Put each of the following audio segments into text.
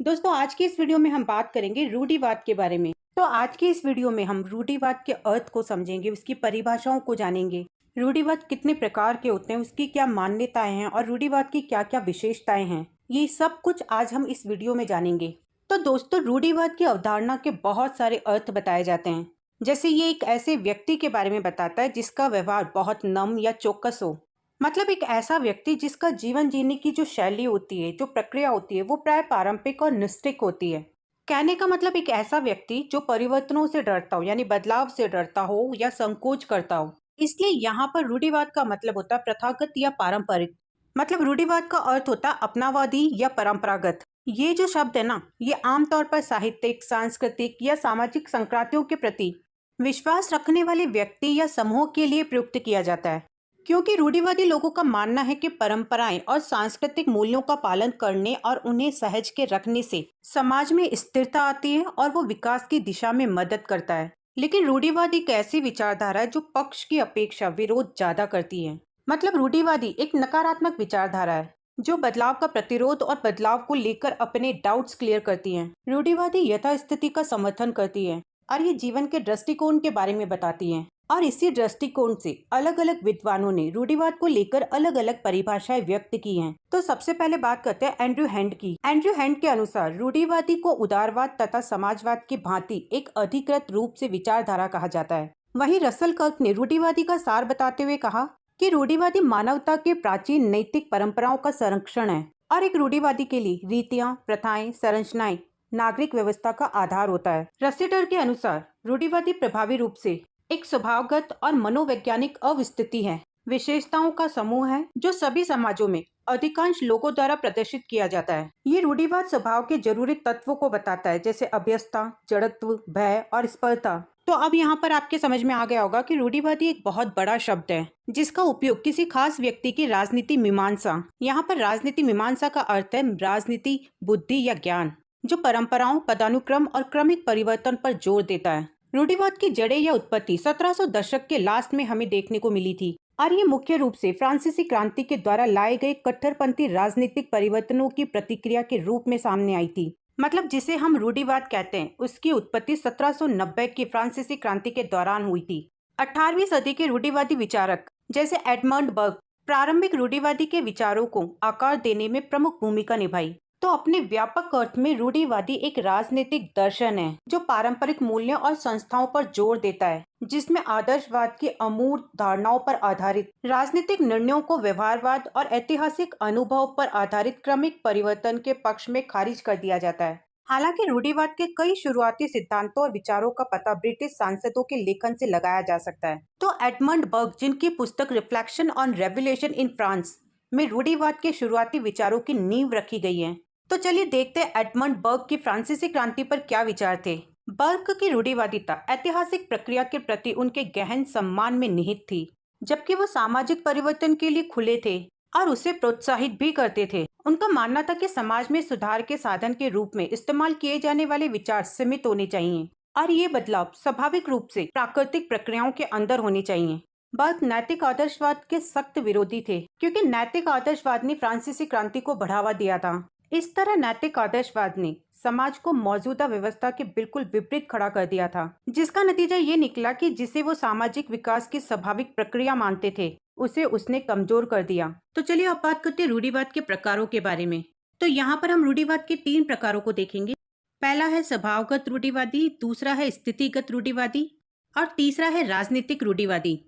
दोस्तों आज की इस वीडियो में हम बात करेंगे रूढ़िवाद के बारे में। तो आज की इस वीडियो में हम रूढ़िवाद के अर्थ को समझेंगे, उसकी परिभाषाओं को जानेंगे। रूढ़िवाद कितने प्रकार के होते हैं, उसकी क्या मान्यताएं हैं और रूढ़िवाद की क्या क्या विशेषताएं हैं, ये सब कुछ आज हम इस वीडियो में जानेंगे। तो दोस्तों रूढ़िवाद की अवधारणा के बहुत सारे अर्थ बताए जाते हैं। जैसे ये एक ऐसे व्यक्ति के बारे में बताता है जिसका व्यवहार बहुत नम्र या चौकस हो। मतलब एक ऐसा व्यक्ति जिसका जीवन जीने की जो शैली होती है, जो प्रक्रिया होती है, वो प्राय पारंपरिक और निश्चित होती है। कहने का मतलब एक ऐसा व्यक्ति जो परिवर्तनों से डरता हो, यानी बदलाव से डरता हो या संकोच करता हो। इसलिए यहाँ पर रूढ़िवाद का मतलब होता है प्रथागत या पारंपरिक। मतलब रूढ़िवाद का अर्थ होता है अपनावादी या परंपरागत। ये जो शब्द है ना, ये आमतौर पर साहित्यिक, सांस्कृतिक या सामाजिक संक्रांतियों के प्रति विश्वास रखने वाले व्यक्ति या समूह के लिए प्रयुक्त किया जाता है। क्योंकि रूढ़िवादी लोगों का मानना है कि परंपराएं और सांस्कृतिक मूल्यों का पालन करने और उन्हें सहज के रखने से समाज में स्थिरता आती है और वो विकास की दिशा में मदद करता है। लेकिन रूढ़िवादी एक ऐसी विचारधारा है जो पक्ष की अपेक्षा विरोध ज्यादा करती है। मतलब रूढ़िवादी एक नकारात्मक विचारधारा है जो बदलाव का प्रतिरोध और बदलाव को लेकर अपने डाउट्स क्लियर करती है। रूढ़िवादी यथास्थिति का समर्थन करती है और ये जीवन के दृष्टिकोण के बारे में बताती है। और इसी दृष्टिकोण से अलग अलग विद्वानों ने रूढ़िवाद को लेकर अलग अलग परिभाषाएं व्यक्त की हैं। तो सबसे पहले बात करते हैं एंड्रयू हैंड की। एंड्रयू हैंड के अनुसार रूढ़िवादी को उदारवाद तथा समाजवाद की भांति एक अधिकृत रूप से विचारधारा कहा जाता है। वहीं रसल कर्क ने रूढ़िवादी का सार बताते हुए कहा कि रूढ़िवादी मानवता के प्राचीन नैतिक परंपराओं का संरक्षण है और एक रूढ़िवादी के लिए रीतियां, प्रथाएं, संरचनाएं नागरिक व्यवस्था का आधार होता है। रसेटर के अनुसार रूढ़िवादी प्रभावी रूप से एक स्वभावगत और मनोवैज्ञानिक अवस्थिति है, विशेषताओं का समूह है जो सभी समाजों में अधिकांश लोगों द्वारा प्रदर्शित किया जाता है। ये रूढ़िवाद स्वभाव के जरूरी तत्वों को बताता है, जैसे अभ्यस्तता, जड़त्व, भय और स्पर्धा। तो अब यहाँ पर आपके समझ में आ गया होगा कि रूढ़िवादी एक बहुत बड़ा शब्द है जिसका उपयोग किसी खास व्यक्ति की राजनीति मीमांसा, यहाँ पर राजनीति मीमांसा का अर्थ है राजनीति, बुद्धि या ज्ञान, जो परंपराओं, पदानुक्रम और क्रमिक परिवर्तन पर जोर देता है। रूढ़िवाद की जड़ें या उत्पत्ति 1700 दशक के लास्ट में हमें देखने को मिली थी और ये मुख्य रूप से फ्रांसीसी क्रांति के द्वारा लाए गए कट्टरपंथी राजनीतिक परिवर्तनों की प्रतिक्रिया के रूप में सामने आई थी। मतलब जिसे हम रूढ़िवाद कहते हैं, उसकी उत्पत्ति 1790 की फ्रांसीसी क्रांति के दौरान हुई थी। 18वीं सदी के रूढ़िवादी विचारक जैसे एडमंड बर्ग प्रारंभिक रूढ़िवादी के विचारों को आकार देने में प्रमुख भूमिका निभाई। तो अपने व्यापक अर्थ में रूढ़िवादी एक राजनीतिक दर्शन है जो पारंपरिक मूल्यों और संस्थाओं पर जोर देता है, जिसमें आदर्शवाद की अमूर्त धारणाओं पर आधारित राजनीतिक निर्णयों को व्यवहारवाद और ऐतिहासिक अनुभव पर आधारित क्रमिक परिवर्तन के पक्ष में खारिज कर दिया जाता है। हालांकि रूढ़िवाद के कई शुरुआती सिद्धांतों और विचारों का पता ब्रिटिश सांसदों के लेखन से लगाया जा सकता है। तो एडमंड बर्ग, जिनकी पुस्तक reflection on revolution in France में रूढ़िवाद के शुरुआती विचारों की नींव रखी गई है। तो चलिए देखते हैं एडमंड बर्ग की फ्रांसीसी क्रांति पर क्या विचार थे। बर्ग की रूढ़िवादिता ऐतिहासिक प्रक्रिया के प्रति उनके गहन सम्मान में निहित थी, जबकि वो सामाजिक परिवर्तन के लिए खुले थे और उसे प्रोत्साहित भी करते थे। उनका मानना था कि समाज में सुधार के साधन के रूप में इस्तेमाल किए जाने वाले विचार सीमित होने चाहिए और ये बदलाव स्वाभाविक रूप से प्राकृतिक प्रक्रियाओं के अंदर होने चाहिए। बर्ग नैतिक आदर्शवाद के सख्त विरोधी थे क्योंकि नैतिक आदर्शवाद ने फ्रांसीसी क्रांति को बढ़ावा दिया था। इस तरह नैतिक आदर्शवाद ने समाज को मौजूदा व्यवस्था के बिल्कुल विपरीत खड़ा कर दिया था, जिसका नतीजा ये निकला कि जिसे वो सामाजिक विकास की स्वाभाविक प्रक्रिया मानते थे, उसे उसने कमजोर कर दिया। तो चलिए अब बात करते हैं रूढ़िवाद के प्रकारों के बारे में। तो यहाँ पर हम रूढ़िवाद के 3 प्रकारों को देखेंगे। पहला है स्वभावगत रूढ़िवादी, दूसरा है स्थितिगत रूढ़िवादी और तीसरा है राजनीतिक रूढ़िवादी।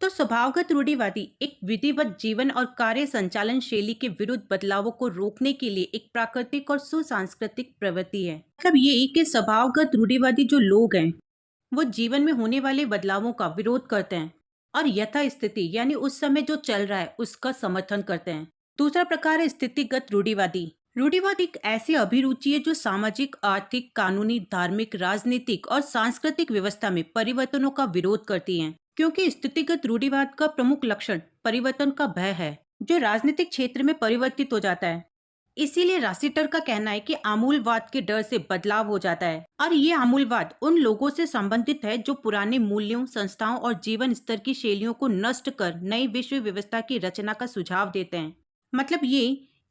तो स्वभावगत रूढ़िवादी एक विधिवत जीवन और कार्य संचालन शैली के विरुद्ध बदलावों को रोकने के लिए एक प्राकृतिक और सुसांस्कृतिक प्रवृत्ति है। मतलब ये कि स्वभावगत रूढ़िवादी जो लोग हैं वो जीवन में होने वाले बदलावों का विरोध करते हैं और यथास्थिति यानी उस समय जो चल रहा है उसका समर्थन करते हैं। दूसरा प्रकार है स्थितिगत रूढ़िवादी। रूढ़िवाद एक ऐसी अभिरुचि है जो सामाजिक, आर्थिक, कानूनी, धार्मिक, राजनीतिक और सांस्कृतिक व्यवस्था में परिवर्तनों का विरोध करती है। क्योंकि स्थितिगत रूढ़िवाद का प्रमुख लक्षण परिवर्तन का भय है जो राजनीतिक क्षेत्र में परिवर्तित हो जाता है। इसीलिए रासिटर का कहना है कि आमूलवाद के डर से बदलाव हो जाता है और ये आमूलवाद उन लोगों से संबंधित है जो पुराने मूल्यों, संस्थाओं और जीवन स्तर की शैलियों को नष्ट कर नई विश्व व्यवस्था की रचना का सुझाव देते हैं। मतलब ये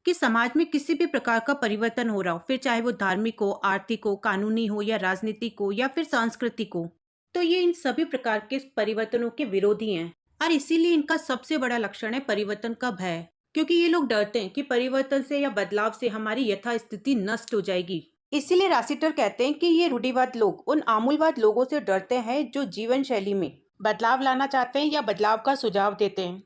कि समाज में किसी भी प्रकार का परिवर्तन हो रहा हो, फिर चाहे वो धार्मिक हो, आर्थिक हो, कानूनी हो या राजनीतिक हो या फिर सांस्कृतिक हो, तो ये इन सभी प्रकार के परिवर्तनों के विरोधी हैं। और इसीलिए इनका सबसे बड़ा लक्षण है परिवर्तन का भय, क्योंकि ये लोग डरते हैं कि परिवर्तन से या बदलाव से हमारी यथास्थिति नष्ट हो जाएगी। इसीलिए रासिटर कहते हैं कि ये रूढ़िवाद लोग उन आमूलवाद लोगों से डरते हैं जो जीवन शैली में बदलाव लाना चाहते हैं या बदलाव का सुझाव देते हैं।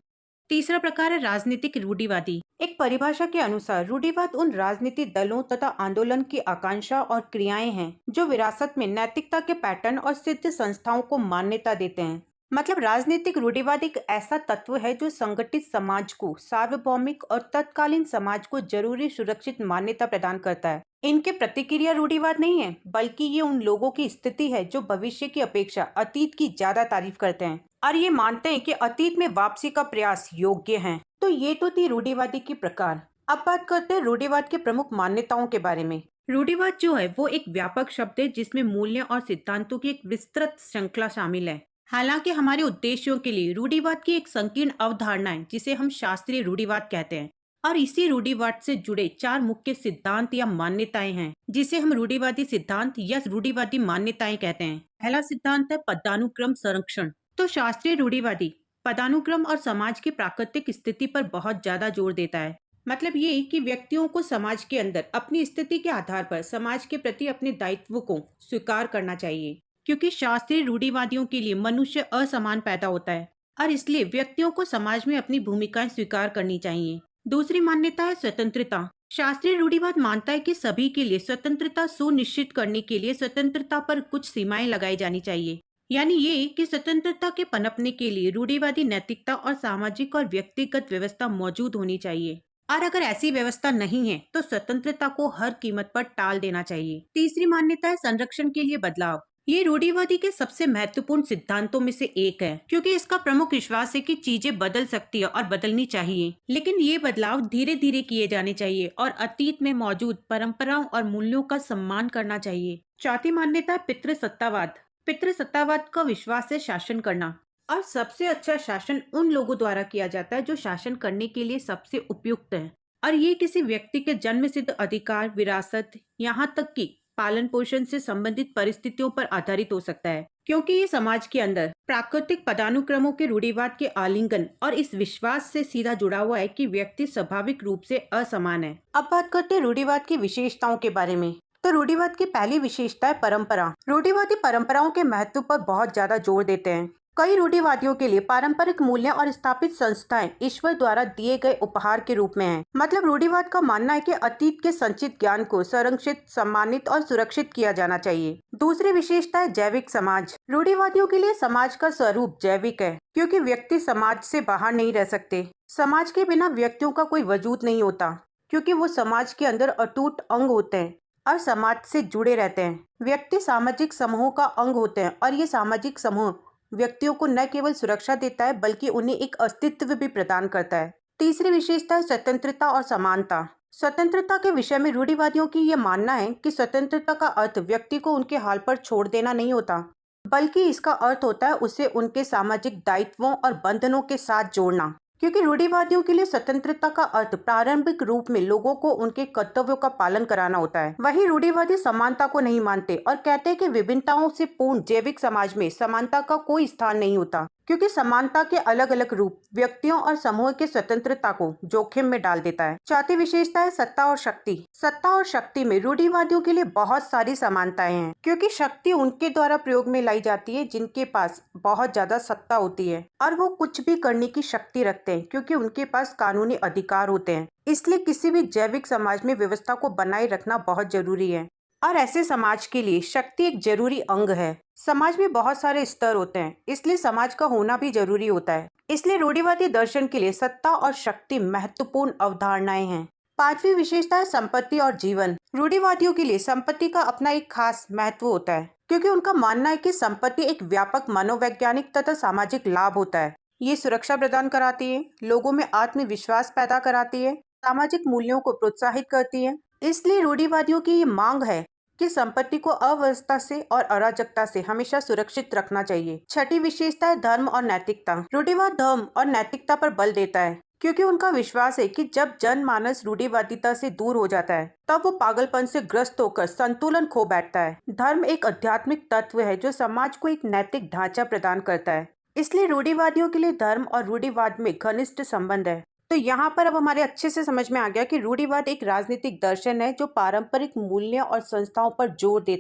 तीसरा प्रकार है राजनीतिक रूढ़िवादी। एक परिभाषा के अनुसार रूढ़िवाद उन राजनीतिक दलों तथा आंदोलन की आकांक्षा और क्रियाएं हैं जो विरासत में नैतिकता के पैटर्न और सिद्ध संस्थाओं को मान्यता देते हैं। मतलब राजनीतिक रूढ़िवाद एक ऐसा तत्व है जो संगठित समाज को सार्वभौमिक और तत्कालीन समाज को जरूरी सुरक्षित मान्यता प्रदान करता है। इनके प्रतिक्रिया रूढ़िवाद नहीं है, बल्कि ये उन लोगों की स्थिति है जो भविष्य की अपेक्षा अतीत की ज्यादा तारीफ करते हैं और ये मानते हैं कि अतीत में वापसी का प्रयास योग्य है। तो ये तो थी रूढ़िवादी की प्रकार। अब बात करते हैं रूढ़िवाद के प्रमुख मान्यताओं के बारे में। रूढ़िवाद जो है वो एक व्यापक शब्द है जिसमें मूल्य और सिद्धांतों की एक विस्तृत श्रृंखला शामिल है। हालांकि हमारे उद्देश्यों के लिए रूढ़िवाद की एक संकीर्ण अवधारणा है जिसे हम शास्त्रीय रूढ़िवाद कहते हैं। और इसी रूढ़िवाद से जुड़े 4 मुख्य सिद्धांत या मान्यताएं हैं जिसे हम रूढ़िवादी सिद्धांत या रूढ़िवादी मान्यताएं कहते हैं। पहला सिद्धांत है पदानुक्रम संरक्षण। तो शास्त्रीय रूढ़िवादी पदानुक्रम और समाज की प्राकृतिक स्थिति पर बहुत ज्यादा जोर देता है। मतलब ये कि व्यक्तियों को समाज के अंदर अपनी स्थिति के आधार पर समाज के प्रति अपने दायित्व को स्वीकार करना चाहिए, क्योंकि शास्त्रीय रूढ़िवादियों के लिए मनुष्य असमान पैदा होता है और इसलिए व्यक्तियों को समाज में अपनी भूमिकाएं स्वीकार करनी चाहिए। दूसरी मान्यता है स्वतंत्रता। शास्त्रीय रूढ़िवाद मानता है कि सभी के लिए स्वतंत्रता सुनिश्चित करने के लिए स्वतंत्रता पर कुछ सीमाएं लगाई जानी चाहिए। यानी ये कि स्वतंत्रता के पनपने के लिए रूढ़िवादी नैतिकता और सामाजिक और व्यक्तिगत व्यवस्था मौजूद होनी चाहिए, और अगर ऐसी व्यवस्था नहीं है तो स्वतंत्रता को हर कीमत पर टाल देना चाहिए। तीसरी मान्यता है संरक्षण के लिए बदलाव। ये रूढ़िवादी के सबसे महत्वपूर्ण सिद्धांतों में से एक है, क्योंकि इसका प्रमुख विश्वास है कि चीजें बदल सकती है और बदलनी चाहिए, लेकिन ये बदलाव धीरे धीरे किए जाने चाहिए और अतीत में मौजूद परंपराओं और मूल्यों का सम्मान करना चाहिए। चौथी मान्यता है पितृसत्तावाद। पितृसत्तावाद का विश्वास है शासन करना, और सबसे अच्छा शासन उन लोगों द्वारा किया जाता है जो शासन करने के लिए सबसे उपयुक्त है, और ये किसी व्यक्ति के जन्म सिद्ध अधिकार, विरासत, यहाँ तक कि पालन पोषण से संबंधित परिस्थितियों पर आधारित हो सकता है, क्योंकि ये समाज के अंदर प्राकृतिक पदानुक्रमों के रूढ़िवाद के आलिंगन और इस विश्वास से सीधा जुड़ा हुआ है कि व्यक्ति स्वाभाविक रूप से असमान है। अब बात करते हैं रूढ़िवाद की विशेषताओं के बारे में। तो रूढ़िवाद की पहली विशेषता है परंपरा। रूढ़िवादी परंपराओं के महत्व पर बहुत ज्यादा जोर देते हैं। कई रूढ़िवादियों के लिए पारंपरिक मूल्य और स्थापित संस्थाएं ईश्वर द्वारा दिए गए उपहार के रूप में हैं। मतलब रूढ़िवाद का मानना है कि अतीत के संचित ज्ञान को संरक्षित, सम्मानित और सुरक्षित किया जाना चाहिए। दूसरी विशेषता है जैविक समाज। रूढ़िवादियों के लिए समाज का स्वरूप जैविक है, क्योंकि व्यक्ति समाज से बाहर नहीं रह सकते। समाज के बिना व्यक्तियों का कोई वजूद नहीं होता, क्योंकि वो समाज के अंदर अटूट अंग होते हैं और समाज से जुड़े रहते हैं। व्यक्ति सामाजिक समूहों का अंग होते हैं और ये सामाजिक समूह व्यक्तियों को न केवल सुरक्षा देता है बल्कि उन्हें एक अस्तित्व भी प्रदान करता है। तीसरी विशेषता है स्वतंत्रता और समानता। स्वतंत्रता के विषय में रूढ़िवादियों की यह मानना है कि स्वतंत्रता का अर्थ व्यक्ति को उनके हाल पर छोड़ देना नहीं होता, बल्कि इसका अर्थ होता है उसे उनके सामाजिक दायित्वों और बंधनों के साथ जोड़ना। क्योंकि रूढ़िवादियों के लिए स्वतंत्रता का अर्थ प्रारंभिक रूप में लोगों को उनके कर्तव्यों का पालन कराना होता है। वहीं रूढ़िवादी समानता को नहीं मानते और कहते हैं कि विभिन्नताओं से पूर्ण जैविक समाज में समानता का कोई स्थान नहीं होता, क्योंकि समानता के अलग अलग रूप व्यक्तियों और समूह के स्वतंत्रता को जोखिम में डाल देता है। चौथी विशेषता है सत्ता और शक्ति। सत्ता और शक्ति में रूढ़िवादियों के लिए बहुत सारी समानताएं हैं, क्योंकि शक्ति उनके द्वारा प्रयोग में लाई जाती है जिनके पास बहुत ज्यादा सत्ता होती है और वो कुछ भी करने की शक्ति रखते हैं, क्योंकि उनके पास कानूनी अधिकार होते हैं। इसलिए किसी भी जैविक समाज में व्यवस्था को बनाए रखना बहुत जरूरी है, और ऐसे समाज के लिए शक्ति एक जरूरी अंग है। समाज में बहुत सारे स्तर होते हैं, इसलिए समाज का होना भी जरूरी होता है। इसलिए रूढ़िवादी दर्शन के लिए सत्ता और शक्ति महत्वपूर्ण अवधारणाएं हैं। पांचवी विशेषता है संपत्ति और जीवन। रूढ़िवादियों के लिए संपत्ति का अपना एक खास महत्व होता है, क्योंकि उनका मानना है कि संपत्ति एक व्यापक मनोवैज्ञानिक तथा सामाजिक लाभ होता है। ये सुरक्षा प्रदान कराती है, लोगों में आत्मविश्वास पैदा कराती है, सामाजिक मूल्यों को प्रोत्साहित करती है। इसलिए रूढ़िवादियों की ये मांग है कि संपत्ति को अव्यवस्था से और अराजकता से हमेशा सुरक्षित रखना चाहिए। छठी विशेषता है धर्म और नैतिकता। रूढ़िवाद धर्म और नैतिकता पर बल देता है, क्योंकि उनका विश्वास है कि जब जनमानस रूढ़िवादिता से दूर हो जाता है तब वो पागलपन से ग्रस्त होकर संतुलन खो बैठता है। धर्म एक आध्यात्मिक तत्व है जो समाज को एक नैतिक ढांचा प्रदान करता है। इसलिए रूढ़िवादियों के लिए धर्म और रूढ़िवाद में घनिष्ठ संबंध है। तो यहाँ पर अब हमारे अच्छे से समझ में आ गया कि रूढ़िवाद एक राजनीतिक दर्शन है जो पारंपरिक मूल्यों और संस्थाओं पर जोर देता है।